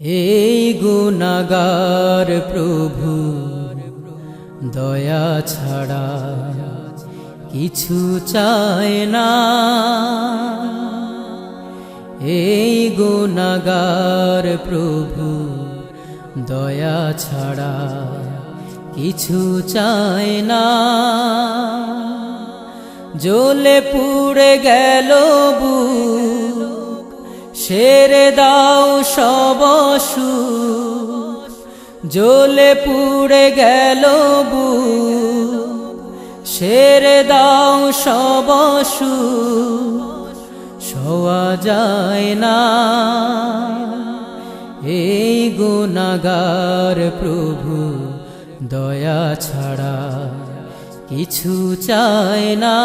এই গুনাহগার প্রভু দয়া ছাড়া কিছু চায় না। এই গুনাহগার প্রভু দয়া ছাড়া কিছু চায় না। জ্বলে পুড়ে গেল বুক, সেরে দাও সব সুখ। জ্বলে পুড়ে গেল বুক, সেরে দাও সব সুখ। সওয়া যায় না এই গুনাহগার প্রভু দয়া ছাড়া কিছু চায় না।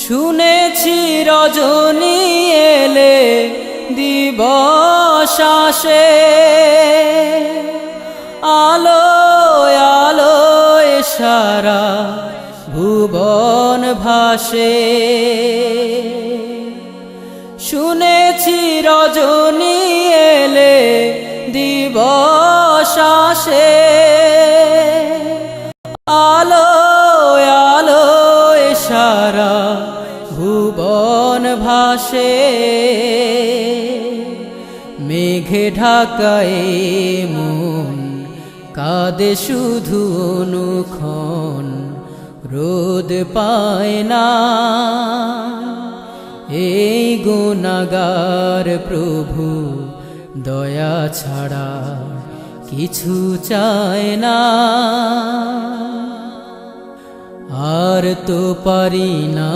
শুনেছি রজনী এলে দিবস আসে, আলোয় আলোয় সারা ভুবন ভাসে। শুনেছি রজনী এলে দিবস আসে, আলোয় আলোয় সারা ভুবন ভাসে। মেঘে ঢাকায় মন কাঁদে শুধু অনুক্ষণ, রোদ পায় না। এই গুনাহগার প্রভু দয়া ছাড়া কিছু চায় না। আর তো পারি না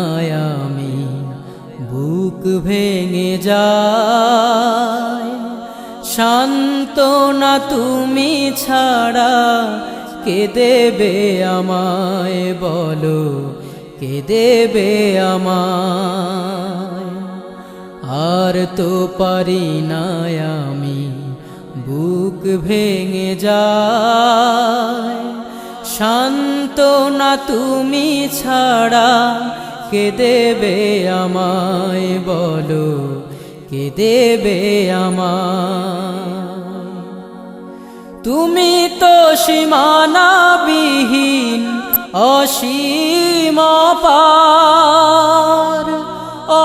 আমি, বুক ভেঙে যায়। সান্ত্বনা তুমি ছাড়া কে দেবে আমায়, বলো কে দেবে আমায়। আর তো পারি না আমি, বুক ভেঙে যায়। সান্ত্বনা তুমি ছাড়া কে দেবে আমায়, বলো কে দেবে আমায়। তুমি তো সীমানাবিহীন অসীম পার,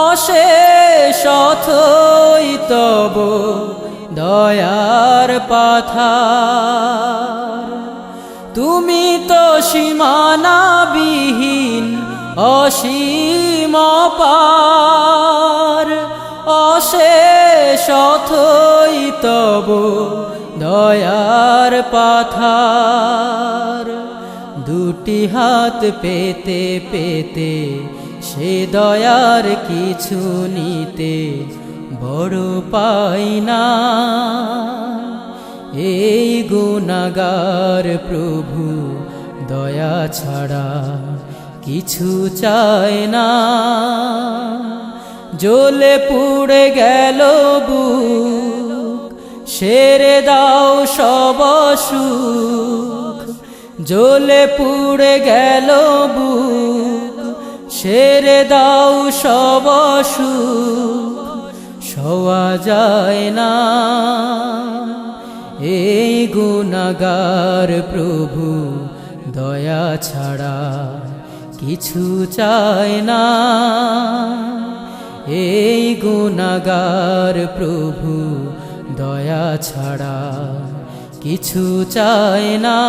অশেষ অথই তব দয়ার পাথার। তুমি তো সীমানাবিহীন অসীম পার, অশেষ অথই তব দয়ার পাথার। দুটি হাত পেতে পেতে সে দয়ার কিছু নিতে বড় পাই না। এই গুনাহগার প্রভু দয়া ছাড়া কিছু চায় না। জ্বলে পুড়ে গেল বুক, সেরে দাও সব সুখ। জ্বলে পুড়ে গেল বুক, সেরে দাও সব সুখ। সওয়া যায় না এই গুনাহগার প্রভু দয়া ছাড়া কিছু চায় না। এই গুনাহগার প্রভু দয়া ছাড়া কিছু চায় না।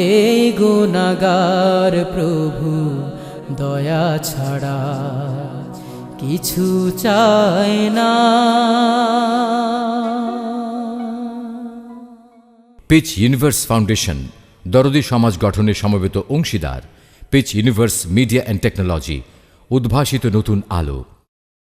এই গুনাহগার প্রভু দয়া ছাড়া কিছু চায় না। পিচ ইউনিভার্স ফাউন্ডেশন দরদি সমাজ গঠনে সমবেত অংশীদার। Pitch universe media and technology, উদ্ভাসিত নতুন আলো।